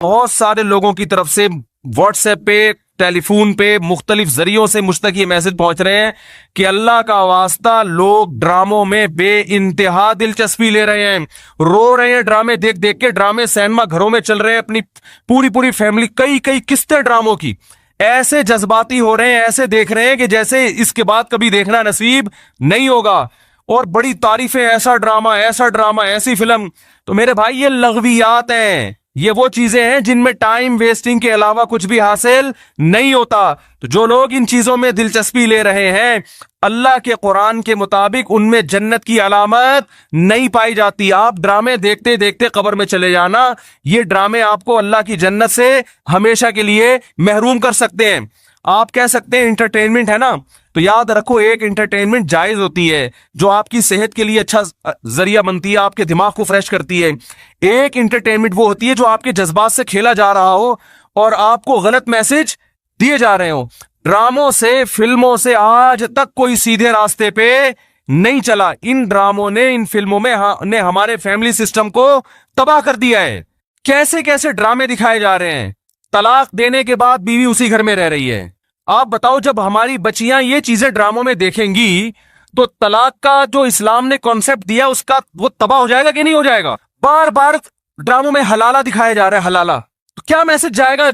बहुत सारे लोगों की तरफ से व्हाट्सएप पे, टेलीफोन पे, मुख्तलिफ जरियों से मुझ तक ये मैसेज पहुंच रहे हैं कि अल्लाह का वास्ता लोग ड्रामों में बे इंतहा दिलचस्पी ले रहे हैं, रो रहे हैं ड्रामे देख देख के। ड्रामे सिनेमा घरों में चल रहे हैं, अपनी पूरी पूरी फैमिली, कई कई किस्तें ड्रामों की, ऐसे जज्बाती हो रहे हैं, ऐसे देख रहे हैं कि जैसे इसके बाद कभी देखना नसीब नहीं होगा। और बड़ी तारीफें, ऐसा ड्रामा, ऐसा ड्रामा, ऐसी फिल्म। तो मेरे भाई ये लग़वियात हैं, ये वो चीजें हैं जिनमें टाइम वेस्टिंग के अलावा कुछ भी हासिल नहीं होता। तो जो लोग इन चीजों में दिलचस्पी ले रहे हैं, अल्लाह के कुरान के मुताबिक उनमें जन्नत की अलामत नहीं पाई जाती। आप ड्रामे देखते देखते कब्र में चले जाना, ये ड्रामे आपको अल्लाह की जन्नत से हमेशा के लिए महरूम कर सकते हैं। आप कह सकते हैं इंटरटेनमेंट है ना, तो याद रखो एक इंटरटेनमेंट जायज होती है जो आपकी सेहत के लिए अच्छा जरिया बनती है, आपके दिमाग को फ्रेश करती है। एक इंटरटेनमेंट वो होती है जो आपके जज्बात से खेला जा रहा हो और आपको गलत मैसेज दिए जा रहे हो। ड्रामों से, फिल्मों से आज तक कोई सीधे रास्ते पे नहीं चला। इन ड्रामों ने, इन फिल्मों में ने हमारे फैमिली सिस्टम को तबाह कर दिया है। कैसे कैसे ड्रामे दिखाए जा रहे हैं। तलाक देने के बाद बीवी उसी घर में रह रही है। आप बताओ, जब हमारी बच्चियां ये चीजें ड्रामों में देखेंगी तो तलाक का जो इस्लाम ने कॉन्सेप्ट दिया उसका वो तबाह हो जाएगा कि नहीं हो जाएगा। बार बार ड्रामों में हलाला दिखाया जा रहा है, हलाला। तो क्या मैसेज जाएगा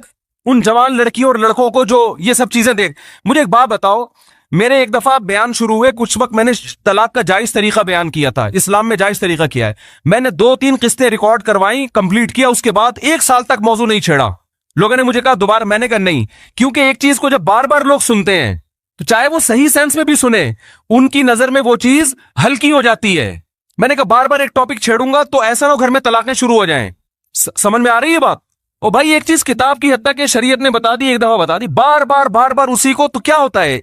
उन जवान लड़कियों और लड़कों को जो ये सब चीजें देख। मुझे एक बात बताओ, मेरे एक दफा बयान शुरू हुए, कुछ वक्त मैंने तलाक का जायज तरीका बयान किया था, इस्लाम में जायज तरीका किया है। मैंने 2-3 किस्तें रिकॉर्ड करवाई, कंप्लीट किया, उसके बाद 1 साल तक मौजू नहीं छेड़ा। लोगों ने मुझे कहा दोबारा, मैंने कहा नहीं, क्योंकि एक चीज को जब बार बार लोग सुनते हैं तो चाहे वो सही सेंस में भी सुने, उनकी नजर में वो चीज हल्की हो जाती है। मैंने कहा बार बार एक टॉपिक छेड़ूंगा तो ऐसा ना घर में तलाकें शुरू हो जाएं। समझ में आ रही है बात? ओ भाई, एक चीज किताब की हद तक के शरीयत ने बता दी, एक दफा बता दी, बार बार उसी को, तो क्या होता है,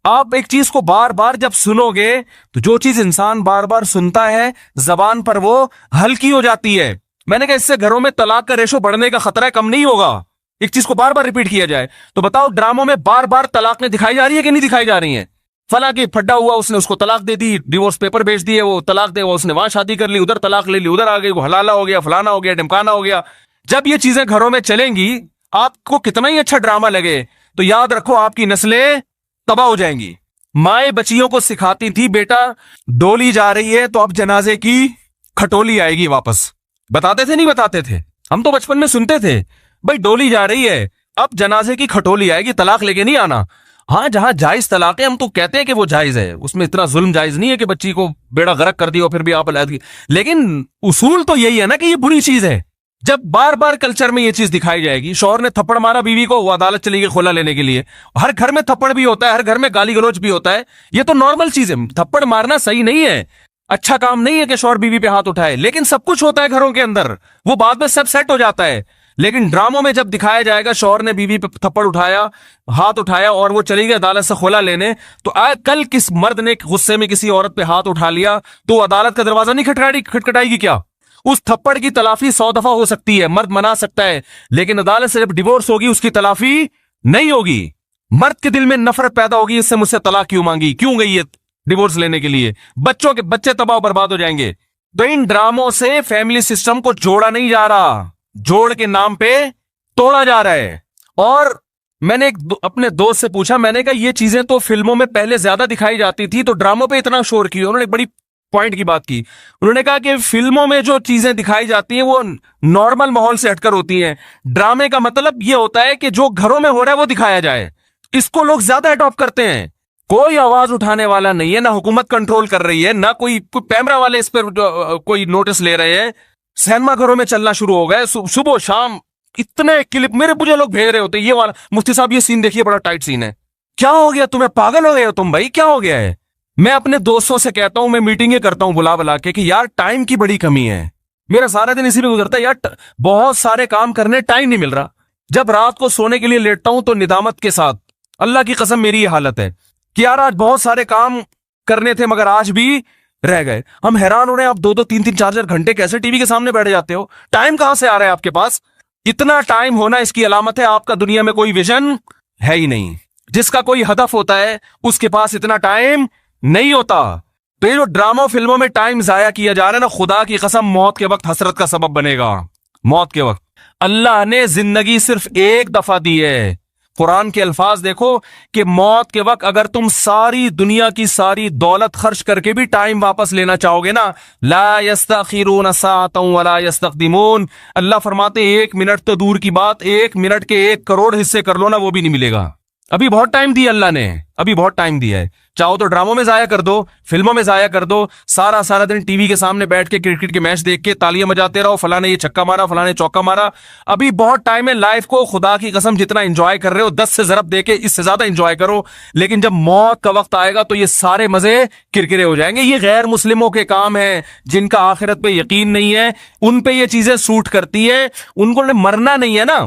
आप एक चीज को बार बार जब सुनोगे तो जो चीज इंसान बार बार सुनता है जबान पर वो हल्की हो जाती है। मैंने कहा इससे घरों में तलाक का रेशो बढ़ने का खतरा कम नहीं होगा, एक चीज को बार बार रिपीट किया जाए। तो बताओ, ड्रामों में बार बार तलाक दिखाई जा रही है कि नहीं दिखाई जा रही है? फला की फड्डा हुआ, उसने उसको तलाक दे दी, डिवोर्स पेपर भेज दिए, वो तलाक दे, उसने वहां शादी कर ली, उधर तलाक ले ली, उधर आ गई, वो हलाला हो गया, फलाना हो गया, ढिमकाना हो गया। जब ये चीजें घरों में चलेंगी, आपको कितना ही अच्छा ड्रामा लगे, तो याद रखो आपकी नस्लें तबाह हो जाएंगी। माए बच्चियों को सिखाती थी, बेटा डोली जा रही है तो अब जनाजे की खटोली आएगी वापस। बताते थे नहीं बताते थे? हम तो बचपन में सुनते थे, भाई डोली जा रही है अब जनाजे की खटोली आएगी, तलाक लेके नहीं आना। हाँ, जहां जायज तलाक है हम तो कहते हैं कि वो जायज है, उसमें इतना जुल्म जायज नहीं है कि बच्ची को बेड़ा गर्क कर दिया फिर भी आप अलग। लेकिन उसूल तो यही है ना कि ये बुरी चीज है। जब बार बार कल्चर में ये चीज दिखाई जाएगी, शौहर ने थप्पड़ मारा बीवी को, वो अदालत चली गई खुला लेने के लिए। हर घर में थप्पड़ भी होता है, हर घर में गाली गलौज भी होता है, ये तो नॉर्मल चीज है। थप्पड़ मारना सही नहीं है, अच्छा काम नहीं है कि शौहर बीवी पे हाथ उठाए, लेकिन सब कुछ होता है घरों के अंदर, वो बाद में सब सेट हो जाता है। लेकिन ड्रामों में जब दिखाया जाएगा शौहर ने बीवी पे थप्पड़ उठाया, हाथ उठाया और वो चली गई अदालत से खुला लेने, तो कल किस मर्द ने गुस्से में किसी औरत पे हाथ उठा लिया तो अदालत का दरवाजा नहीं खटखटाएगी क्या? उस थप्पड़ की तलाफी 100 दफा हो सकती है, मर्द मना सकता है, लेकिन अदालत से जब डिवोर्स होगी उसकी तलाफी नहीं होगी। मर्द के दिल में नफरत पैदा होगी, इससे मुझसे तलाक क्यों मांगी, क्यों गई है डिवोर्स लेने के लिए, बच्चे तबाह बर्बाद हो जाएंगे। तो इन ड्रामों से फैमिली सिस्टम को जोड़ा नहीं जा रहा, जोड़ के नाम पे तोड़ा जा रहा है। और मैंने अपने दोस्त से पूछा, मैंने कहा ये चीजें तो फिल्मों में पहले ज्यादा दिखाई जाती थी, तो ड्रामों पे इतना शोर क्यों? उन्होंने बड़ी पॉइंट की बात की। उन्होंने कहा कि फिल्मों में जो चीजें दिखाई जाती हैं वो नॉर्मल माहौल से हटकर होती हैं। ड्रामे का मतलब ये होता है कि जो घरों में हो रहा है वो दिखाया जाए, इसको लोग ज्यादा अडॉप्ट करते हैं। कोई आवाज उठाने वाला नहीं है, ना हुकूमत कंट्रोल कर रही है, ना कोई कैमरा वाले इस पर कोई नोटिस ले रहे हैं। सिनेमा घरों में चलना शुरू हो गए, सुबह शाम इतने क्लिप मुझे लोग भेज रहे होते, ये वाला मुफ्ती साहब ये सीन देखिए, बड़ा टाइट सीन है। क्या हो गया तुम्हें, पागल हो गए हो तुम भाई, क्या हो गया है? मैं अपने दोस्तों से कहता हूं, मैं मीटिंगें करता हूं बुला बुला के कि यार टाइम की बड़ी कमी है, मेरा सारा दिन इसी में गुजरता है यार, बहुत सारे काम करने टाइम नहीं मिल रहा। जब रात को सोने के लिए लेटता हूं तो निदामत के साथ, अल्लाह की कसम मेरी ये हालत है कि यार आज बहुत सारे काम करने थे मगर आज भी रह गए। हम हैरान हो रहे हैं, आप 2-2, 3-3, 4-4 घंटे कैसे टीवी के सामने बैठ जाते हो? टाइम कहां से आ रहा है आपके पास? इतना टाइम होना इसकी अलामत है आपका दुनिया में कोई विजन है ही नहीं। जिसका कोई हदफ होता है उसके पास इतना टाइम नहीं होता। तो ये जो ड्रामा फिल्मों में टाइम जाया किया जा रहा है ना, खुदा की कसम मौत के वक्त हसरत का सबब बनेगा, मौत के वक्त। अल्लाह ने जिंदगी सिर्फ एक दफा दी है। कुरान के अल्फाज देखो कि मौत के वक्त अगर तुम सारी दुनिया की सारी दौलत खर्च करके भी टाइम वापस लेना चाहोगे ना, ला यस्तखिरून साअतन वला यस्तक़दिमून, अल्लाह फरमाते 1 मिनट तो दूर की बात, 1 मिनट के 1 करोड़ हिस्से कर लो ना, वो भी नहीं मिलेगा। अभी बहुत टाइम दिया अल्लाह ने, अभी बहुत टाइम दिया है। चाहो तो ड्रामों में जाया कर दो, फिल्मों में जाया कर दो, सारा सारा दिन टीवी के सामने बैठ के क्रिकेट के मैच देख के तालियां बजाते रहो, फलाने ये छक्का मारा, फलाने चौका मारा। अभी बहुत टाइम है, लाइफ को खुदा की कसम जितना एंजॉय कर रहे हो 10 से ज़रब दे के इससे ज्यादा एंजॉय करो। लेकिन जब मौत का वक्त आएगा तो ये सारे मजे किरकिरे हो जाएंगे। ये गैर मुस्लिमों के काम है, जिनका आखिरत पे यकीन नहीं है, उन पे ये चीजें सूट करती है। उनको मरना नहीं है ना,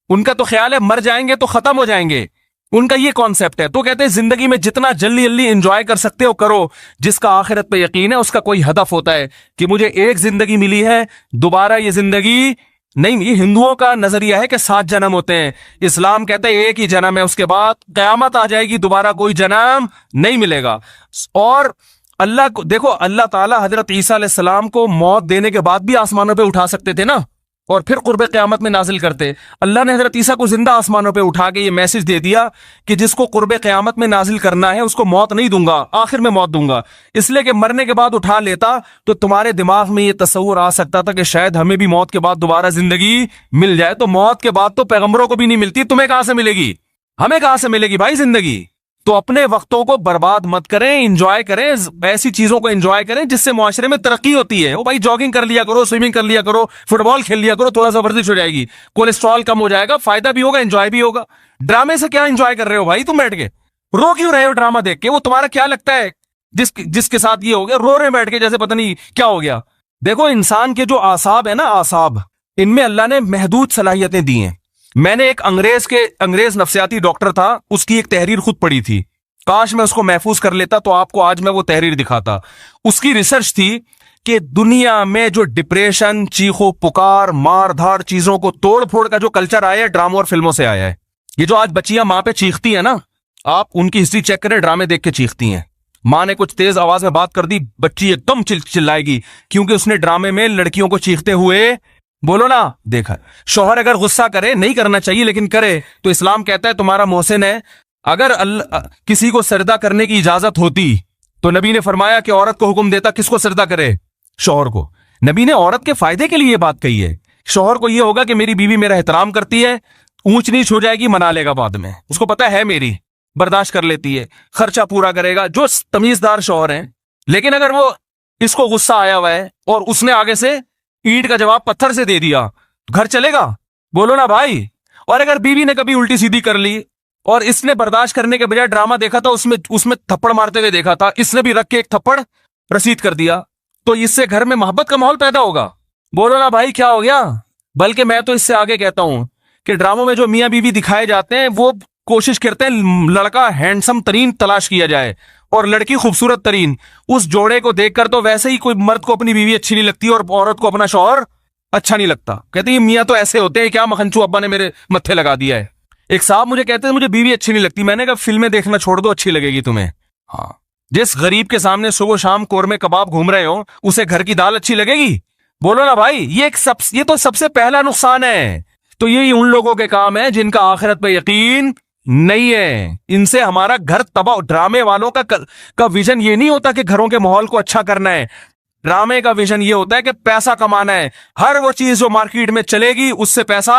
उनका तो ख्याल है मर जाएंगे तो खत्म हो जाएंगे, उनका ये कॉन्सेप्ट है। तो कहते हैं जिंदगी में जितना जल्दी जल्दी एंजॉय कर सकते हो करो। जिसका आखिरत पे यकीन है उसका कोई हदफ होता है कि मुझे एक जिंदगी मिली है, दोबारा ये जिंदगी नहीं। ये हिंदुओं का नजरिया है कि 7 जन्म होते हैं, इस्लाम कहता है एक ही जन्म है, उसके बाद कयामत आ जाएगी, दोबारा कोई जन्म नहीं मिलेगा। और अल्लाह को देखो, अल्लाह ताला हजरत ईसा अलैहिस्सलाम को मौत देने के बाद भी आसमानों पे उठा सकते थे ना, और फिर कुर्बे क़यामत में नाजिल करते। अल्लाह ने हजरत ईसा को जिंदा आसमानों पे उठा के ये मैसेज दे दिया कि जिसको कुर्बे क़यामत में नाजिल करना है उसको मौत नहीं दूंगा, आखिर में मौत दूंगा। इसलिए कि मरने के बाद उठा लेता तो तुम्हारे दिमाग में ये तस्वुर आ सकता था कि शायद हमें भी मौत के बाद दोबारा जिंदगी मिल जाए। तो मौत के बाद तो पैगंबरों को भी नहीं मिलती, तुम्हें कहां से मिलेगी, हमें कहां से मिलेगी भाई जिंदगी। तो अपने वक्तों को बर्बाद मत करें, एंजॉय करें, ऐसी चीजों को एंजॉय करें जिससे मुआशरे में तरक्की होती है। ओ भाई जॉगिंग कर लिया करो, स्विमिंग कर लिया करो, फुटबॉल खेल लिया करो, थोड़ा सा वर्जिश हो जाएगी, कोलेस्ट्रॉल कम हो जाएगा, फायदा भी होगा, एंजॉय भी होगा। ड्रामे से क्या एंजॉय कर रहे हो भाई, तुम बैठ के रो क्यों रहे हो ड्रामा देख के? वो तुम्हारा क्या लगता है जिसके साथ ये हो गया, रो रहे बैठ के जैसे पता नहीं क्या हो गया। देखो इंसान के जो आसाब है ना, आसाब, इनमें अल्लाह ने महदूद सलाहियतें दी हैं। मैंने एक अंग्रेज नफ्सियाती डॉक्टर था, उसकी एक तहरीर खुद पढ़ी थी, काश मैं उसको महफूज कर लेता तो आपको आज मैं वो तहरीर दिखाता। उसकी रिसर्च थी कि दुनिया में जो डिप्रेशन, चीखो पुकार, मार धाड़, चीजों को तोड़ फोड़ का जो कल्चर आया है, ड्रामों और फिल्मों से आया है। ये जो आज बच्चियां माँ पे चीखती है ना, आप उनकी हिस्ट्री चेक करें, ड्रामे देख के चीखती हैं। माँ ने कुछ तेज आवाज में बात कर दी, बच्ची एकदम चिल्लाएगी क्योंकि उसने ड्रामे में लड़कियों को चीखते हुए बोलो ना देखा। शौहर अगर गुस्सा करे, नहीं करना चाहिए लेकिन करे, तो इस्लाम कहता है तुम्हारा मोहसिन है। अगर किसी को सजदा करने की इजाजत होती तो नबी ने फरमाया कि औरत को हुक्म देता किसको सजदा करे, शौहर को। नबी ने औरत के फायदे के लिए ये बात कही है। शौहर को ये होगा कि मेरी बीवी मेरा एहतराम करती है, ऊंच नीच हो जाएगी मना लेगा बाद में, उसको पता है मेरी, बर्दाश्त कर लेती है, खर्चा पूरा करेगा, जो तमीजदार शौहर है। लेकिन अगर वो इसको गुस्सा आया हुआ है और उसने आगे से ईंट का जवाब पत्थर से दे दिया, घर चलेगा? बोलो ना भाई। और अगर बीवी ने कभी उल्टी सीधी कर ली और इसने बर्दाश्त करने के बजाय ड्रामा देखा था, उसमें थप्पड़ मारते हुए देखा था, इसने भी रख के एक थप्पड़ रसीद कर दिया, तो इससे घर में मोहब्बत का माहौल पैदा होगा? बोलो ना भाई क्या हो गया। बल्कि मैं तो इससे आगे कहता हूं कि ड्रामों में जो मियां बीवी दिखाए जाते हैं वो कोशिश करते हैं लड़का हैंडसम तरीन तलाश किया जाए और लड़की खूबसूरत तरीन। उस जोड़े को देखकर तो वैसे ही कोई मर्द को अपनी बीवी अच्छी नहीं लगती और औरत को अपना शौहर अच्छा नहीं लगता। कहते हैं मियां तो ऐसे होते हैं, क्या मखनचू अब्बा ने मेरे मत्थे लगा दिया है। एक साहब मुझे कहते हैं मुझे बीवी अच्छी नहीं लगती, मैंने कहा फिल्में देखना छोड़ दो, अच्छी लगेगी तुम्हें। हाँ, जिस गरीब के सामने सुबह शाम कोरमे कबाब घूम रहे हो उसे घर की दाल अच्छी लगेगी? बोलो ना भाई। ये तो सबसे पहला नुकसान है। तो यही उन लोगों के काम है जिनका आखिरत पे यकीन नहीं है, इनसे हमारा घर तबाह। ड्रामे वालों का विजन ये नहीं होता कि घरों के माहौल को अच्छा करना है। ड्रामे का विजन ये होता है कि पैसा कमाना है। हर वो चीज जो मार्केट में चलेगी उससे पैसा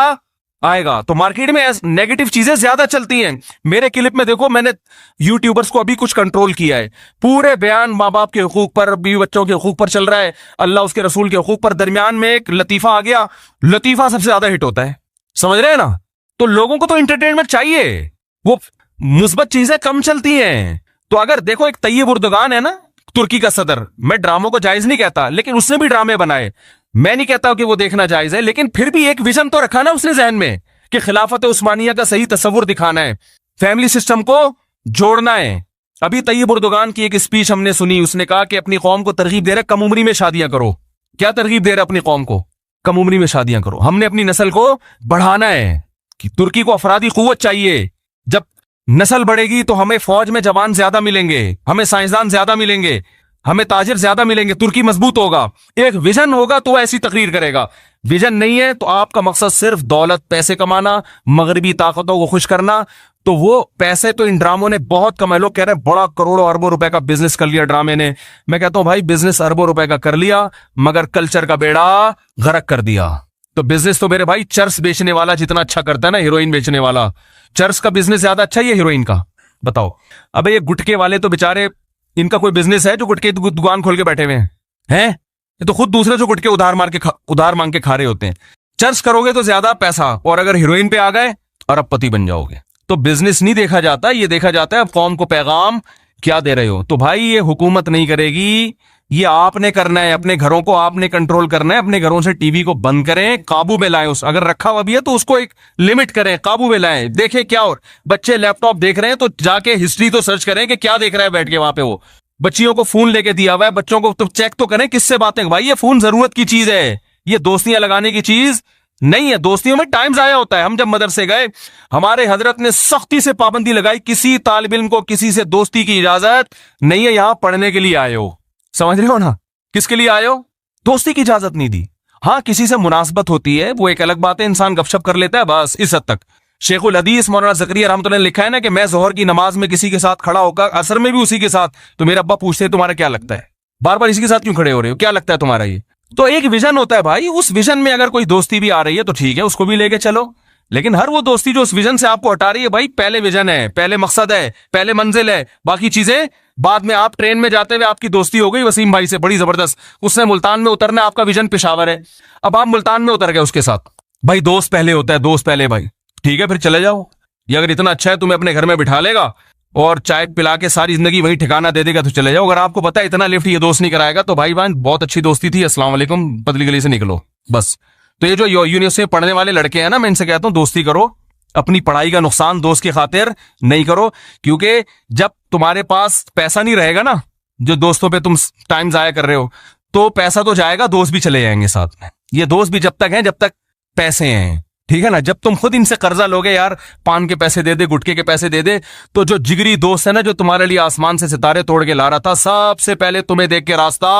आएगा। तो मार्केट में नेगेटिव चीजें ज्यादा चलती हैं। मेरे क्लिप में देखो, मैंने यूट्यूबर्स को अभी कुछ कंट्रोल किया है। पूरे बयान माँ बाप के हुकूक पर, बीवी बच्चों के हुकूक पर चल रहा है, अल्लाह उसके रसूल के हुकूक पर। दरमियान में एक लतीफा आ गया, लतीफा सबसे ज्यादा हिट होता है, समझ रहे हैं ना। तो लोगों को तो एंटरटेनमेंट चाहिए, वो मुस्बत चीजें कम चलती हैं। तो अगर देखो एक तैयब उर्दुगान है ना, तुर्की का सदर, मैं ड्रामों को जायज नहीं कहता लेकिन उसने भी ड्रामे बनाए। मैं नहीं कहता कि वो देखना जायज है, लेकिन फिर भी एक विजन तो रखा ना उसने जहन में कि खिलाफत उस्मानिया का सही तस्वुर दिखाना है, फैमिली सिस्टम को जोड़ना है। अभी तैयब उर्दुगान की एक स्पीच हमने सुनी, उसने कहा कि अपनी कौम को तरगीब दे रहे कम उम्री में शादियां करो। क्या तरगीब दे रहे अपनी कौम को? कम उम्री में शादियां करो। हमने अपनी नस्ल को बढ़ाना है कि तुर्की को अफरादी कुव्वत चाहिए। जब नस्ल बढ़ेगी तो हमें फौज में जवान ज्यादा मिलेंगे, हमें साइंसदान ज्यादा मिलेंगे, हमें ताजिर ज्यादा मिलेंगे, तुर्की मजबूत होगा। एक विजन होगा तो ऐसी तकरीर करेगा। विजन नहीं है तो आपका मकसद सिर्फ दौलत, पैसे कमाना, मगरबी ताकतों को खुश करना, तो वो पैसे तो इन ड्रामों ने बहुत कमाए। लोग कह रहे हैं बड़ा करोड़ों अरबों रुपए का बिजनेस कर लिया ड्रामे ने। मैं कहता हूं भाई बिजनेस अरबों रुपए का कर लिया मगर कल्चर का बेड़ा गर्क कर दिया। तो बिजनेस तो मेरे भाई चर्स बेचने वाला जितना अच्छा करता है ना, हीरोइन बेचने वाला, चर्स का बिजनेस ज्यादा अच्छा है ये हीरोइन का? बताओ। अबे ये गुटके वाले तो बेचारे, इनका कोई बिजनेस है जो गुटके की दुकान खोल के बैठे हुए हैं? ये तो खुद दूसरे जो गुटके उधार मांग के खा रहे होते हैं। चर्च करोगे तो ज्यादा पैसा, और अगर हीरोइन पे आ गए अरबपति बन जाओगे। तो बिजनेस नहीं देखा जाता, ये देखा जाता है अब कौम को पैगाम क्या दे रहे हो। तो भाई ये हुकूमत नहीं करेगी, ये आपने करना है। अपने घरों को आपने कंट्रोल करना है। अपने घरों से टीवी को बंद करें, काबू में लाएं। अगर रखा हुआ भी है तो उसको एक लिमिट करें, काबू में लाएं। देखें क्या, और बच्चे लैपटॉप देख रहे हैं तो जाके हिस्ट्री तो सर्च करें कि क्या देख रहा है बैठ के वहां पे वो। बच्चियों को फोन लेके दिया हुआ है, बच्चों को तो चेक तो करें किससे बातें। भाई ये फोन जरूरत की चीज है, ये दोस्तियां लगाने की चीज नहीं है। दोस्तियों में टाइम जाया होता है। हम जब मदरसे गए, हमारे हजरत ने सख्ती से पाबंदी लगाई, किसी तालिब इल्म को किसी से दोस्ती की इजाजत नहीं है। यहां पढ़ने के लिए आए हो, समझ रहे हो ना, किसके लिए आए हो? दोस्ती की इजाजत नहीं दी। हाँ, किसी से मुनासबत होती है, वो एक अलग बात है, इंसान गपशप कर लेता है, बस इस हद तक। शेखुल हदीस मौलाना ज़करिया रहमतुल्लाह ने लिखा है ना कि मैं जोहर की नमाज में किसी के साथ खड़ा होकर, असर में भी उसी के साथ, तो मेरे अब्बा पूछते हैं तुम्हारा क्या लगता है, बार बार इसी के साथ क्यों खड़े हो रहे हो, क्या लगता है तुम्हारा? ये तो एक विजन होता है भाई। उस विजन में अगर कोई दोस्ती भी आ रही है तो ठीक है, उसको भी लेके चलो। लेकिन हर वो दोस्ती जो उस विजन से आपको हटा रही है, भाई पहले विजन है, पहले मकसद है, पहले मंजिल है, बाकी चीजें बाद में। आप ट्रेन में जाते हुए आपकी दोस्ती हो गई वसीम भाई से बड़ी जबरदस्त, उसने मुल्तान में उतरना, आपका विजन पेशावर है, अब आप मुल्तान में उतर गए उसके साथ। भाई दोस्त पहले होता है, दोस्त पहले भाई, ठीक है फिर चले जाओ। ये अगर इतना अच्छा है तुम्हें अपने घर में बिठा लेगा और चाय पिला के सारी जिंदगी वही ठिकाना दे देगा तो चले जाओ। अगर आपको पता है इतना लिफ्ट ये दोस्त नहीं कराएगा तो भाई बहन बहुत अच्छी दोस्ती थी, अस्सलाम वालेकुम, बदली गली से निकलो बस। तो ये जो यूनिवर्सिटी में पढ़ने वाले लड़के हैं ना, मैं इनसे कहता हूं दोस्ती करो, अपनी पढ़ाई का नुकसान दोस्त की खातिर नहीं करो। क्योंकि जब तुम्हारे पास पैसा नहीं रहेगा ना, जो दोस्तों पे तुम टाइम जाया कर रहे हो, तो पैसा तो जाएगा, दोस्त भी चले जाएंगे साथ में। ये दोस्त भी जब तक हैं जब तक पैसे हैं, ठीक है ना। जब तुम खुद इनसे कर्जा लोगे, यार पान के पैसे दे दे, गुटखे के पैसे दे दे, तो जो जिगरी दोस्त है ना, जो तुम्हारे लिए आसमान से सितारे तोड़ के ला रहा था, सबसे पहले तुम्हें देख के रास्ता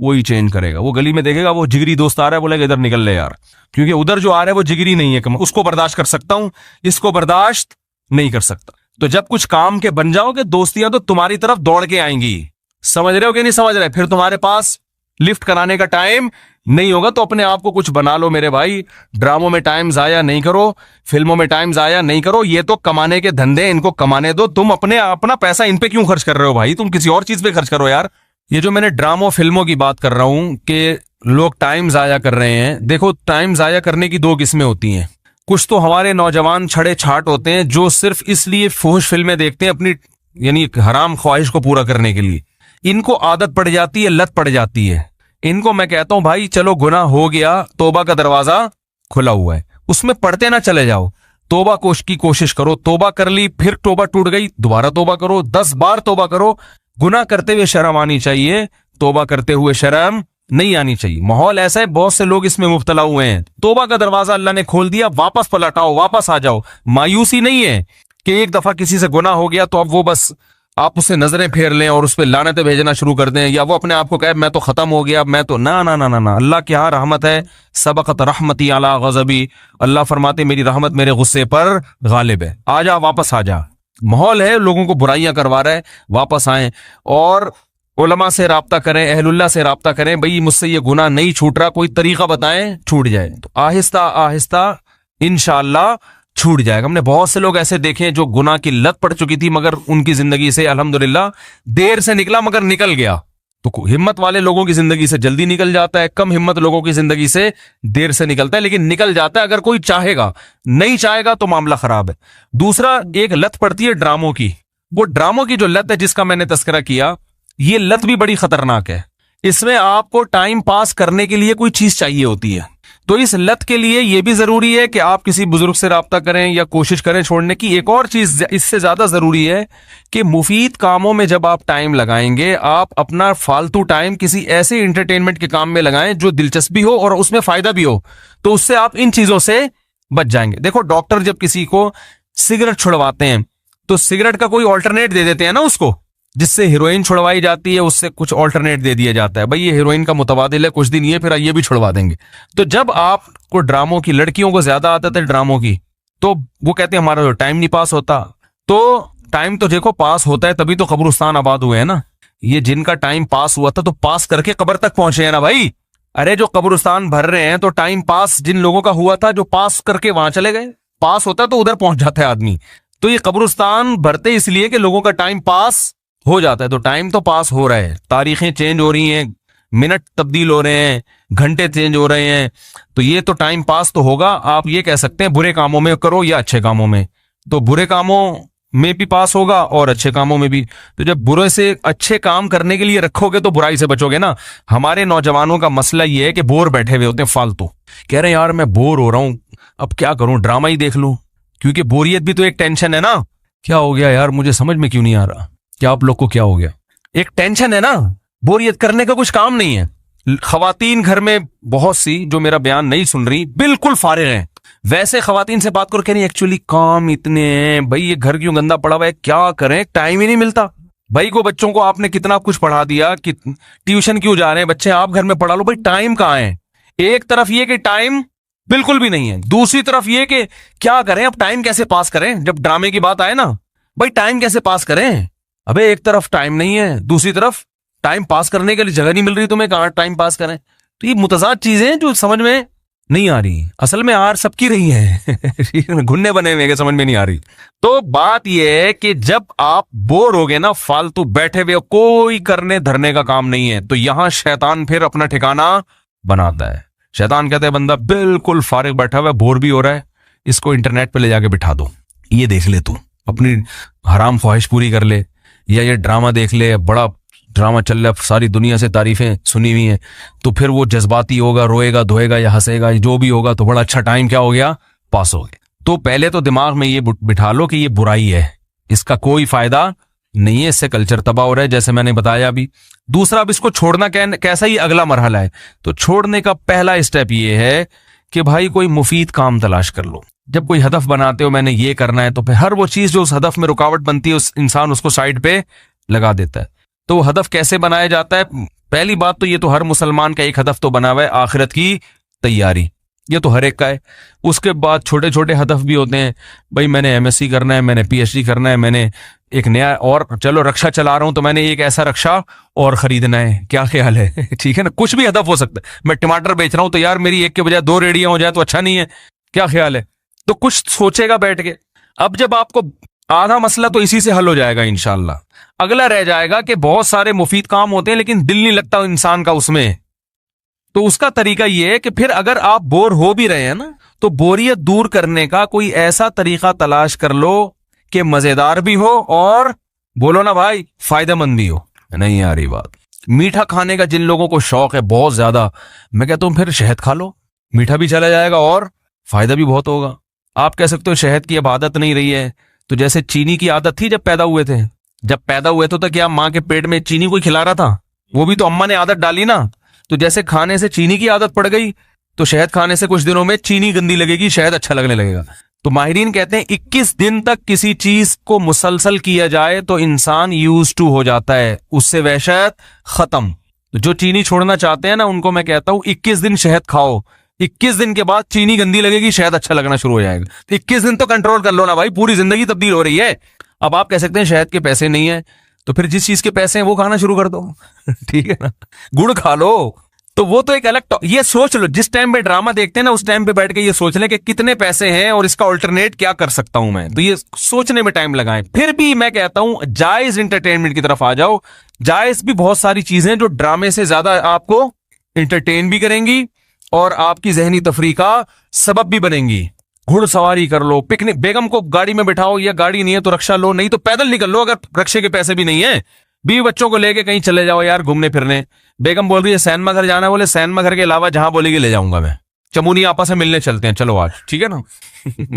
वही चेंज करेगा। वो गली में देखेगा वो जिगरी दोस्त आ रहा है, बोलेगा इधर निकल ले यार, क्योंकि उधर जो आ रहा है वो जिगरी नहीं है, उसको बर्दाश्त कर सकता हूं, इसको बर्दाश्त नहीं कर सकता। तो जब कुछ काम के बन जाओगे, दोस्तियां तो तुम्हारी तरफ दौड़ के आएंगी। समझ रहे हो कि नहीं समझ रहे? फिर तुम्हारे पास लिफ्ट कराने का टाइम नहीं होगा। तो अपने आप को कुछ बना लो मेरे भाई। ड्रामों में टाइम जाया नहीं करो, फिल्मों में टाइम जाया नहीं करो। ये तो कमाने के धंधे, इनको कमाने दो। तुम अपना पैसा इन पे क्यों खर्च कर रहे हो भाई? तुम किसी और चीज पे खर्च करो यार। ये जो मैंने ड्रामों फिल्मों की बात कर रहा हूं कि लोग टाइम जाया कर रहे हैं, देखो टाइम जाया करने की दो किस्में होती हैं। कुछ तो हमारे नौजवान छड़े छाट होते हैं जो सिर्फ इसलिए फुहश फिल्में देखते हैं अपनी यानी हराम ख्वाहिश को पूरा करने के लिए। इनको आदत पड़ जाती है, लत पड़ जाती है। इनको मैं कहता हूं भाई चलो गुनाह हो गया, तौबा का दरवाजा खुला हुआ है, उसमें पढ़ते ना चले जाओ। तौबा की कोशिश करो। तौबा कर ली, फिर तौबा टूट गई, दोबारा तौबा करो, 10 बार तौबा करो। गुनाह करते हुए शर्म आनी चाहिए, तौबा करते हुए शर्म नहीं आनी चाहिए। माहौल ऐसा है, बहुत से लोग इसमें मुब्तला हुए हैं। तौबा का दरवाजा अल्लाह ने खोल दिया, वापस पलटाओ, वापस आ जाओ। मायूसी नहीं है कि एक दफा किसी से गुनाह हो गया तो अब वो बस आप उससे नजरें फेर लें और उस पर लानतें भेजना शुरू कर दें, या वो अपने आप को कहे मैं तो खत्म हो गया, मैं तो ना ना ना ना ना। अल्लाह की यहाँ रहमत है, सबक़त रहमती अला गज़बी। अल्लाह फरमाते मेरी रहमत मेरे गुस्से पर गालिब है। आ जा, वापस आ जा। माहौल है लोगों को बुराइयां करवा रहा है, वापस आए और उलमा से राब्ता करें, अहलुल्लाह से राब्ता करें। भाई मुझसे ये गुनाह नहीं छूट रहा, कोई तरीका बताएं छूट जाए। तो आहिस्ता आहिस्ता इंशाअल्लाह छूट जाएगा। हमने बहुत से लोग ऐसे देखे हैं जो गुनाह की लत पड़ चुकी थी, मगर उनकी जिंदगी से अल्हम्दुलिल्लाह देर से निकला मगर निकल गया। तो हिम्मत वाले लोगों की जिंदगी से जल्दी निकल जाता है, कम हिम्मत लोगों की जिंदगी से देर से निकलता है, लेकिन निकल जाता है अगर कोई चाहेगा। नहीं चाहेगा तो मामला खराब है। दूसरा, एक लत पड़ती है ड्रामों की। वो ड्रामों की जो लत है जिसका मैंने तस्करा किया, ये लत भी बड़ी खतरनाक है। इसमें आपको टाइम पास करने के लिए कोई चीज चाहिए होती है। तो इस लत के लिए यह भी जरूरी है कि आप किसी बुजुर्ग से राब्ता करें या कोशिश करें छोड़ने की। एक और चीज इससे ज्यादा जरूरी है कि मुफीद कामों में जब आप टाइम लगाएंगे, आप अपना फालतू टाइम किसी ऐसे एंटरटेनमेंट के काम में लगाएं जो दिलचस्पी हो और उसमें फायदा भी हो, तो उससे आप इन चीजों से बच जाएंगे। देखो डॉक्टर जब किसी को सिगरेट छुड़वाते हैं तो सिगरेट का कोई ऑल्टरनेट दे देते हैं ना उसको, जिससे हीरोइन छुड़वाई जाती है उससे कुछ ऑल्टरनेट दे दिया जाता है, भाई ये हीरोइन का मुतबादिल है, कुछ दिन ये फिर ये भी छुड़वा देंगे। तो जब आपको ड्रामों की, लड़कियों को ज्यादा आदत है ड्रामों की, तो वो कहते हैं हमारा तो टाइम नहीं पास होता। तो टाइम तो देखो पास होता है तभी तो कब्रिस्तान आबाद हुए हैं ना। ये जिनका टाइम पास हुआ था तो पास करके कब्र तक पहुंचे हैं ना भाई। अरे जो कब्रिस्तान भर रहे हैं तो टाइम पास जिन लोगों का हुआ था, जो पास करके वहां चले गए। पास होता है तो उधर पहुंच जाता है आदमी। तो ये कब्रिस्तान भरते इसलिए कि लोगों का टाइम पास हो जाता है। तो टाइम तो पास हो रहा है, तारीखें चेंज हो रही हैं, मिनट तब्दील हो रहे हैं, घंटे चेंज हो रहे हैं, तो ये तो टाइम पास तो होगा। आप ये कह सकते हैं बुरे कामों में करो या अच्छे कामों में, तो बुरे कामों में भी पास होगा और अच्छे कामों में भी। तो जब बुरे से अच्छे काम करने के लिए रखोगे तो बुराई से बचोगे ना। हमारे नौजवानों का मसला ये है कि बोर बैठे हुए होते हैं फालतू, कह रहे हैं यार मैं बोर हो रहा हूं, अब क्या करूं, ड्रामा ही देख लूं, क्योंकि बोरियत भी तो एक टेंशन है ना। क्या हो गया यार, मुझे समझ में क्यों नहीं आ रहा, क्या आप लोग को क्या हो गया? एक टेंशन है ना, बोरियत करने का कुछ काम नहीं है। खवातीन घर में बहुत सी जो मेरा बयान नहीं सुन रही, बिल्कुल फारिग हैं। वैसे खवातीन से बात करो, कह रही एक्चुअली काम इतने हैं, भाई ये घर क्यों गंदा पड़ा हुआ है, क्या करें, टाइम ही नहीं मिलता। भाई को बच्चों को आपने कितना कुछ पढ़ा दिया कि ट्यूशन क्यों जा रहे हैं बच्चे, आप घर में पढ़ा लो, भाई टाइम कहाँ है। एक तरफ ये कि टाइम बिल्कुल भी नहीं है, दूसरी तरफ ये कि क्या करें, अब टाइम कैसे पास करें। जब ड्रामे की बात आए ना, भाई टाइम कैसे पास करें। अबे एक तरफ टाइम नहीं है, दूसरी तरफ टाइम पास करने के लिए जगह नहीं मिल रही तुम्हें, कहां टाइम पास करें। तो ये मुतजाद चीजें जो समझ में नहीं आ रही, असल में आर सबकी रही है घुन्ने बने हुए समझ में नहीं आ रही। तो बात यह है कि जब आप बोर हो गए ना, फालतू बैठे हुए, कोई करने धरने का काम नहीं है, तो यहां शैतान फिर अपना ठिकाना बनाता है। शैतान कहते हैं बंदा बिल्कुल फारिग बैठा हुआ है, बोर भी हो रहा है, इसको इंटरनेट पे ले जाके बिठा दो, ये देख ले तू, अपनी हराम ख्वाहिश पूरी कर ले, या ये ड्रामा देख ले, बड़ा ड्रामा चल रहा है, सारी दुनिया से तारीफें सुनी हुई हैं। तो फिर वो जज्बाती होगा, रोएगा धोएगा या हंसेगा, जो भी होगा, तो बड़ा अच्छा टाइम क्या हो गया, पास हो गया। तो पहले तो दिमाग में ये बिठा लो कि ये बुराई है, इसका कोई फायदा नहीं है, इससे कल्चर तबाह हो रहा है, जैसे मैंने बताया अभी। दूसरा, अब इसको छोड़ना कैसा ही अगला मरहला है। तो छोड़ने का पहला स्टेप ये है कि भाई कोई मुफीद काम तलाश कर लो। जब कोई हदफ बनाते हो मैंने ये करना है, तो फिर हर वो चीज जो उस हदफ में रुकावट बनती है, उस इंसान उसको साइड पे लगा देता है। तो वो हदफ कैसे बनाया जाता है? पहली बात तो ये तो हर मुसलमान का एक हदफ तो बना हुआ है, आखिरत की तैयारी, ये तो हर एक का है। उसके बाद छोटे छोटे हदफ भी होते हैं, भाई मैंने एमएससी करना है, मैंने पीएचडी करना है, मैंने एक नया, और चलो रक्षा चला रहा हूं तो मैंने एक ऐसा रक्षा और खरीदना है, क्या ख्याल है ठीक है ना, कुछ भी हदफ हो सकता है। मैं टमाटर बेच रहा हूं तो यार मेरी एक के बजाय 2 रेडियां हो जाए तो अच्छा नहीं है, क्या ख्याल है। तो कुछ सोचेगा बैठ के। अब जब आपको आधा मसला तो इसी से हल हो जाएगा इंशाल्लाह। अगला रह जाएगा कि बहुत सारे मुफीद काम होते हैं लेकिन दिल नहीं लगता इंसान का उसमें। तो उसका तरीका यह है कि फिर अगर आप बोर हो भी रहे हैं ना, तो बोरियत दूर करने का कोई ऐसा तरीका तलाश कर लो कि मजेदार भी हो और बोलो ना भाई फायदेमंद भी हो। नहीं आ रही बात। मीठा खाने का जिन लोगों को शौक है बहुत ज्यादा, मैं कहता हूं फिर शहद खा लो, मीठा भी चला जाएगा और फायदा भी बहुत होगा। आप कह सकते हो शहद की अब आदत नहीं रही है, तो जैसे चीनी की आदत थी जब पैदा हुए थे, तो क्या माँ के पेट में चीनी कोई खिला रहा था? वो भी तो अम्मा ने आदत डाली ना। तो जैसे खाने से चीनी की आदत पड़ गई, तो शहद खाने से कुछ दिनों में चीनी गंदी लगेगी, शहद अच्छा लगने लगेगा। तो माहिरीन कहते हैं 21 दिन तक किसी चीज को मुसलसल किया जाए तो इंसान यूज टू हो जाता है, उससे वहशत खत्म। तो जो चीनी छोड़ना चाहते हैं ना, उनको मैं कहता हूं 21 दिन शहद खाओ, 21 दिन के बाद चीनी गंदी लगेगी, शहद अच्छा लगना शुरू हो जाएगा। तो 21 दिन तो कंट्रोल कर लो ना भाई, पूरी जिंदगी तब्दील हो रही है। अब आप कह सकते हैं शहद के पैसे नहीं है, तो फिर जिस चीज के पैसे हैं वो खाना शुरू कर दो ठीक है ना, गुड़ खा लो। तो वो तो एक अलग, ये सोच लो, जिस टाइम पे ड्रामा देखते हैं ना उस टाइम पे बैठ के ये सोच लें कि कितने पैसे हैं और इसका अल्टरनेट क्या कर सकता हूं मैं, तो ये सोचने में टाइम लगाएं। फिर भी मैं कहता हूं जायज एंटरटेनमेंट की तरफ आ जाओ। जायज भी बहुत सारी चीजें जो ड्रामे से ज्यादा आपको एंटरटेन भी करेंगी और आपकी जहनी तफरीह का सबब भी बनेंगी। घुड़सवारी कर लो, पिकनिक, बेगम को गाड़ी में बिठाओ, या गाड़ी नहीं है तो रक्षा लो, नहीं तो पैदल निकल लो, अगर रक्षे के पैसे भी नहीं है। बीवी बच्चों को लेके कहीं चले जाओ यार घूमने फिरने। बेगम बोल रही है सैनमा घर जाना है, बोले सैनमा घर के अलावा जहां बोलेगी ले जाऊंगा मैं। चमुनी आपस में मिलने चलते हैं, चलो आज, ठीक है ना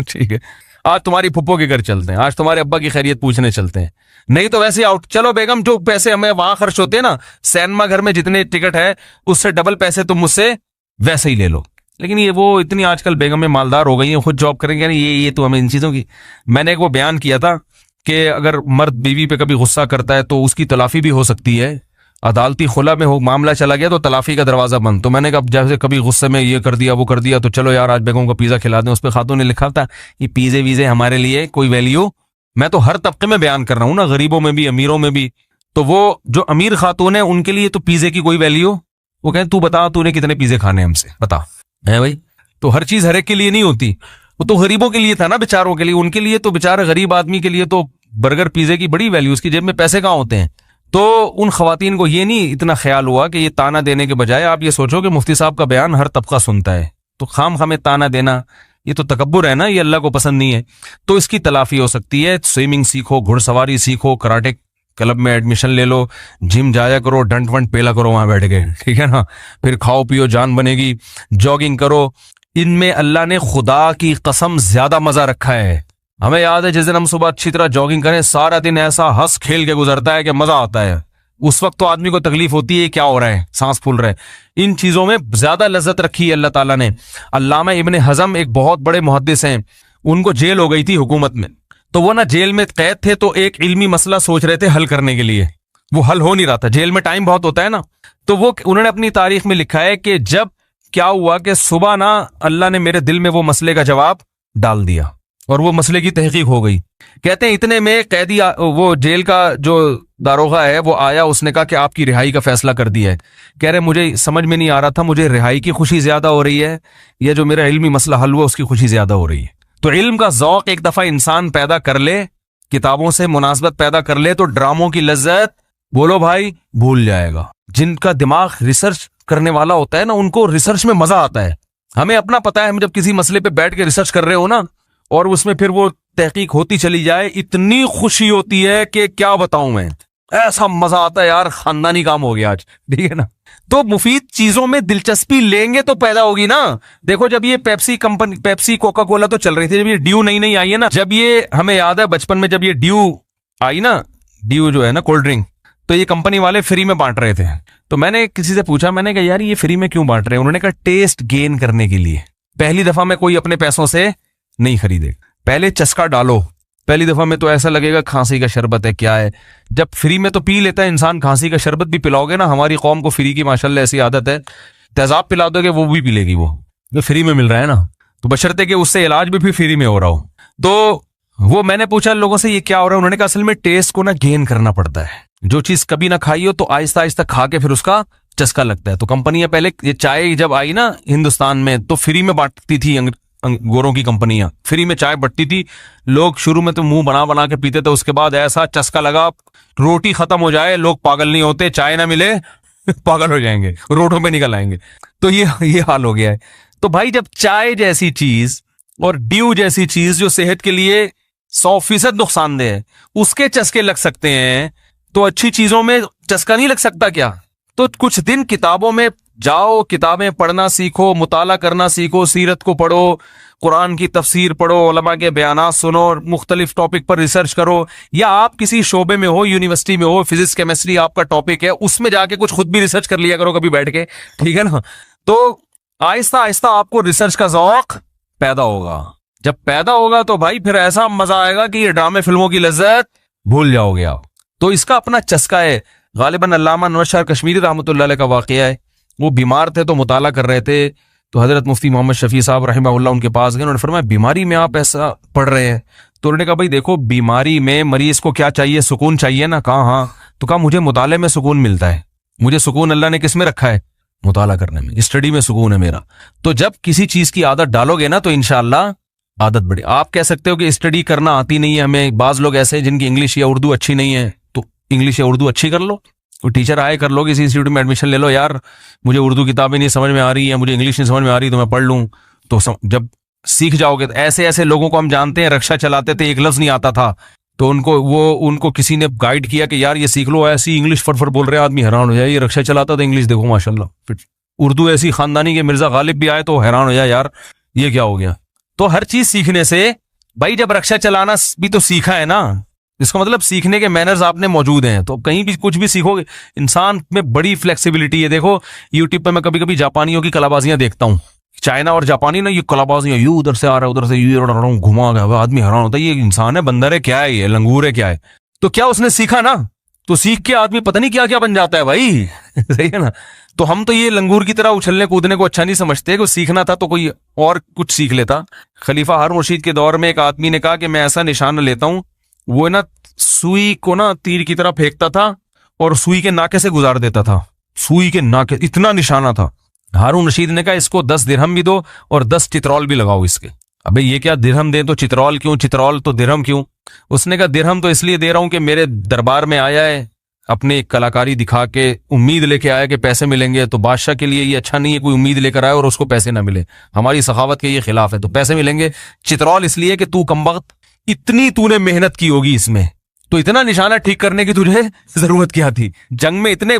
ठीक है, आज तुम्हारी फुप्पो के घर चलते हैं, आज तुम्हारे अब्बा की खैरियत पूछने चलते हैं, नहीं तो वैसे आउट। चलो बेगम, जो पैसे हमें वहां खर्च होते हैं ना सैनमा घर में, जितने टिकट है उससे डबल पैसे तुम मुझसे वैसे ही ले लो। लेकिन ये वो इतनी आजकल बेगम में मालदार हो गई है, खुद जॉब करेंगे, ये तो हमें इन चीजों की। मैंने एक वो बयान किया था कि अगर मर्द बीवी पे कभी गुस्सा करता है तो उसकी तलाफी भी हो सकती है, अदालती खुला में हो मामला चला गया तो तलाफी का दरवाजा बंद। तो मैंने कहा जैसे कभी गुस्से में ये कर दिया वो कर दिया, तो चलो यार आज बेगम को पिज़्ज़ा खिला दें। उस पर खातून ने लिखा था ये पिज़्ज़े वीज़े हमारे लिए कोई वैल्यू, मैं तो हर तबके में बयान कर रहा हूँ ना, गरीबों में भी अमीरों में भी। तो वो जो अमीर खातून है उनके लिए तो पिज़्ज़े की कोई वैल्यू, वो कहें तू बता तूने कितने पिज़्ज़े खाने हमसे बता, है भाई। तो हर चीज हर एक के लिए नहीं होती, वो तो गरीबों के लिए था ना, बेचारों के लिए, उनके लिए तो बेचारे गरीब आदमी के लिए तो बर्गर पिज़्ज़े की बड़ी वैल्यू, उसकी जेब में पैसे कहाँ होते हैं। तो उन खवातीन को ये नहीं इतना ख्याल हुआ कि ये ताना देने के बजाय आप ये सोचो कि मुफ्ती साहब का बयान हर तबका सुनता है, तो खाम खामे ताना देना ये तो तकब्बुर है ना, ये अल्लाह को पसंद नहीं है। तो इसकी तलाफी हो सकती है, स्विमिंग सीखो, घुड़सवारी सीखो, कराटे क्लब में एडमिशन ले लो, जिम जाया करो, डंट वंट पेला करो वहां बैठ के, ठीक है ना, फिर खाओ पियो जान बनेगी, जॉगिंग करो। इनमें अल्लाह ने खुदा की कसम ज्यादा मजा रखा है। हमें याद है जिस दिन हम सुबह अच्छी तरह जॉगिंग करें, सारा दिन ऐसा हंस खेल के गुजरता है कि मजा आता है। उस वक्त तो आदमी को तकलीफ होती है क्या हो रहा है, सांस फूल रहा है। इन चीजों में ज्यादा लज्जत रखी है अल्लाह ताला ने। अल्लामा इब्न हज़म एक बहुत बड़े मुहद्दिस हैं, उनको जेल हो गई थी हुकूमत में, तो वो ना जेल में कैद थे, तो एक इल्मी मसला सोच रहे थे हल करने के लिए, वो हल हो नहीं रहा था, जेल में टाइम बहुत होता है ना। तो वो उन्होंने अपनी तारीख में लिखा है कि जब क्या हुआ कि सुबह ना अल्लाह ने मेरे दिल में वो मसले का जवाब डाल दिया और वो मसले की तहकीक हो गई। कहते हैं इतने में कैदी वो जेल का जो दारोगा है वो आया, उसने कहा कि आपकी रिहाई का फैसला कर दिया है। कह रहे मुझे समझ में नहीं आ रहा था, मुझे रिहाई की खुशी ज्यादा हो रही है या जो मेरा इल्मी मसला हल हुआ उसकी खुशी ज्यादा हो रही है। तो इल्म का ज़ौक़ एक दफा इंसान पैदा कर ले, किताबों से मुनासबत पैदा कर ले, तो ड्रामों की लज्जत बोलो भाई भूल जाएगा। जिनका दिमाग रिसर्च करने वाला होता है ना, उनको रिसर्च में मजा आता है। हमें अपना पता है, हम जब किसी मसले पे बैठ के रिसर्च कर रहे हो ना और उसमें फिर वो तहकीक होती चली जाए, इतनी खुशी होती है कि क्या बताऊं मैं, ऐसा मजा आता है यार, खानदानी काम हो गया आज, ठीक है ना। तो मुफीद चीजों में दिलचस्पी लेंगे तो पैदा होगी ना। देखो जब ये Pepsi company, Pepsi Coca Cola तो चल रही थी, जब ये ड्यू नई नई आई है ना, जब ये हमें याद है बचपन में जब ये ड्यू आई ना, ड्यू जो है ना कोल्ड ड्रिंक, तो ये कंपनी वाले फ्री में बांट रहे थे। तो मैंने किसी से पूछा, मैंने कहा यार ये फ्री में क्यों बांट रहे हैं? उन्होंने कहा टेस्ट गेन करने के लिए। पहली दफा में कोई अपने पैसों से नहीं खरीदे, पहले चस्का डालो, पहली दफा में तो ऐसा लगेगा खांसी का शरबत है क्या है, जब फ्री में तो पी लेता है इंसान, खांसी का शरबत भी पिलाओगे ना, हमारी कौम को फ्री की माशाल्लाह ऐसी आदत है, तेजाब पिला दोगे वो भी पी लेगी, वो जो फ्री में मिल रहा है ना, तो बशर्ते कि उससे इलाज भी फ्री में हो रहा हो। तो वो मैंने पूछा लोगों से ये क्या हो रहा है, उन्होंने कहा असल में टेस्ट को ना गेन करना पड़ता है। जो चीज कभी ना खाई हो तो आहिस्ता आहिस्ता खा के फिर उसका चस्का लगता है। तो कंपनियां पहले ये चाय जब आई ना हिंदुस्तान में तो फ्री में बांटती थी, गोरों की कंपनियां फ्री में चाय बंटती थी, लोग शुरू में तो मुंह बना बना के पीते थे, उसके बाद ऐसा चस्का लगा, रोटी खत्म हो जाए लोग पागल नहीं होते, चाय ना मिले पागल हो जाएंगे, रोडों पे निकल आएंगे। तो ये हाल हो गया है। तो भाई जब चाय जैसी चीज और ड्यू जैसी चीज जो सेहत के लिए 100% नुकसानदेह है, उसके चस्के लग सकते हैं, तो अच्छी चीजों में चस्का नहीं लग सकता क्या? तो कुछ दिन किताबों में जाओ, किताबें पढ़ना सीखो, मुताला करना सीखो, सीरत को पढ़ो, कुरान की तफसीर पढ़ो, उलमा के बयानात सुनो, मुख्तलिफ टॉपिक पर रिसर्च करो, या आप किसी शोबे में हो, यूनिवर्सिटी में हो, फिजिक्स केमिस्ट्री आपका टॉपिक है, उसमें जाके कुछ खुद भी रिसर्च कर लिया करो कभी बैठ के, ठीक है ना। तो आहिस्ता आहिस्ता आपको रिसर्च का ज़ौक़ पैदा होगा। जब पैदा होगा तो भाई फिर ऐसा मजा आएगा कि ये ड्रामे फिल्मों की लज्जत भूल जाओगे आप। तो इसका अपना चस्का है। गालिबन अल्लामा नवाज शाह कश्मीरी रहमतुल्लाह अलैह का वाक़या है, वो बीमार थे तो मुताला कर रहे थे, तो हजरत मुफ्ती मोहम्मद शफी साहब रहमहुल्लाह उनके पास गए, उन्होंने फरमाया बीमारी में आप ऐसा पढ़ रहे हैं? तो उन्होंने कहा भाई देखो बीमारी में मरीज को क्या चाहिए, सुकून चाहिए ना। कहा हाँ। तो कहा मुझे मुताले में सुकून मिलता है, मुझे सुकून अल्लाह ने किस में रखा है? मुताला करने में, स्टडी में सुकून है मेरा। तो जब किसी चीज की आदत डालोगे ना तो इंशाअल्लाह आदत बढ़े। आप कह सकते हो कि स्टडी करना आती नहीं है हमें, बाज लोग ऐसे हैं जिनकी इंग्लिश या उर्दू अच्छी नहीं है, तो इंग्लिश या उर्दू अच्छी कर लो, कोई टीचर आए कर लो, किसी इंस्टीट्यूट में एडमिशन ले लो, यार मुझे उर्दू किताबें नहीं समझ में आ रही है, मुझे इंग्लिश नहीं समझ में आ रही, तो मैं पढ़ लूँ। तो जब सीख जाओगे तो ऐसे ऐसे लोगों को हम जानते हैं, रक्षा चलाते थे, एक लफ्ज नहीं आता था, तो उनको किसी ने गाइड किया कि यार ये सीख लो, ऐसी इंग्लिश फटफट बोल रहे आदमी हैरान हो जाए, ये रक्षा चलाता था इंग्लिश देखो माशाल्लाह। फिर उर्दू ऐसी खानदानी के मिर्जा गालिब भी आए तो हैरान हो जाए, यार ये क्या हो गया। तो हर चीज सीखने से भाई, जब रक्षा चलाना भी तो सीखा है ना, इसका मतलब सीखने के मैनर्स आपने मौजूद हैं, तो कहीं भी कुछ भी सीखोगे। इंसान में बड़ी फ्लेक्सिबिलिटी है। देखो यूट्यूब पे मैं कभी कभी जापानियों की कलाबाजियां देखता हूँ, चाइना और जापानी ना ये कलाबाजियां, ये उधर से आ रहा है उधर से ये घुमा गया, आदमी हैरान होता है ये इंसान है, बंदर है, क्या है ये, लंगूर है क्या है। तो क्या उसने सीखा ना, तो सीख के आदमी पता नहीं क्या क्या बन जाता है भाई सही है ना। तो हम तो ये लंगूर की तरह उछलने कूदने को अच्छा नहीं समझते, कि सीखना था तो कोई और कुछ सीख लेता। खलीफा हारून रशीद के दौर में एक आदमी ने कहा कि मैं ऐसा निशाना लेता हूं, वो ना सुई को ना तीर की तरह फेंकता था और सुई के नाके से गुजार देता था, सुई के नाके, इतना निशाना था। हारून रशीद ने कहा इसको 10 दिरहम भी दो और 10 चित्रौल भी लगाओ इसके। अबे ये क्या, दिरहम दे तो चित्रौल क्यों, चित्रौल तो दिरहम क्यों। उसने कहा दिरहम तो इसलिए दे रहा हूं कि मेरे दरबार में आया है, अपनी कलाकारी दिखा के उम्मीद लेके आया कि पैसे मिलेंगे, तो बादशाह के लिए ये अच्छा नहीं है कोई उम्मीद लेकर आए और उसको पैसे ना मिले, हमारी सखावत के ये खिलाफ है, तो पैसे मिलेंगे। चित्रौल इसलिए कि तू कमबख्त इतनी तूने मेहनत की होगी इसमें, तो इतना निशाना ठीक करने की तुझे जरूरत क्या थी। जंग में इतने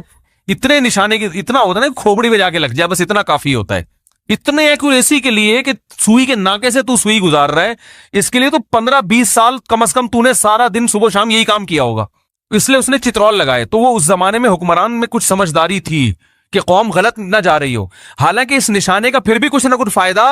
इतने निशाने की, इतना होता है ना खोपड़ी में जाके लग जाए, बस इतना काफी होता है। इतने एक्यूरेसी के लिए कि सुई के नाके से तू सुई गुजार रहा है, इसके लिए तो 15-20 साल कम से कम तूने सारा दिन सुबह शाम यही काम किया होगा, इसलिए उसने चित्रौल लगाए। तो वो उस जमाने में हुक्मरान में कुछ समझदारी थी कि कौम गलत ना जा रही हो। हालांकि इस निशाने का फिर भी कुछ ना कुछ फायदा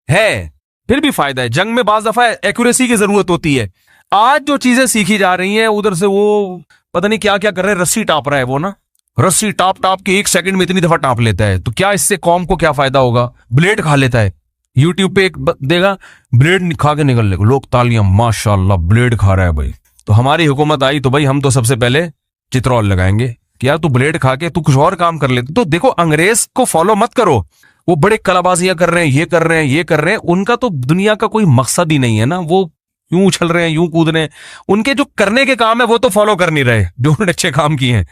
है, फिर भी फायदा है। जंग में बाज दफा एक्यूरेसी की जरूरत होती है। आज जो चीजें सीखी जा रही हैं, उधर से वो पता नहीं क्या क्या कर रहे हैं, रस्सी टाप रहा है वो ना, रस्सी टाप टाप के 1 सेकंड में इतनी दफा टाप लेता है, तो क्या इससे कौम को क्या फायदा होगा। ब्लेड खा लेता है, यूट्यूब पे एक देगा ब्लेड खा के निकल लेगा, लोग तालियां माशाल्लाह ब्लेड खा रहा है भाई। तो हमारी हुकूमत आई तो भाई हम तो सबसे पहले चित्रौल लगाएंगे कि यार तू ब्लेड खा के तू कुछ और काम कर ले। तो देखो अंग्रेज को फॉलो मत करो, वो बड़े कलाबाजियां कर रहे हैं, ये कर रहे हैं, ये कर रहे हैं, उनका तो दुनिया का कोई मकसद ही नहीं है ना, वो यूं उछल रहे हैं, यूं कूद रहे हैं, उनके जो करने के काम है वो तो फॉलो कर नहीं रहे, जो उन्होंने अच्छे काम किए हैं।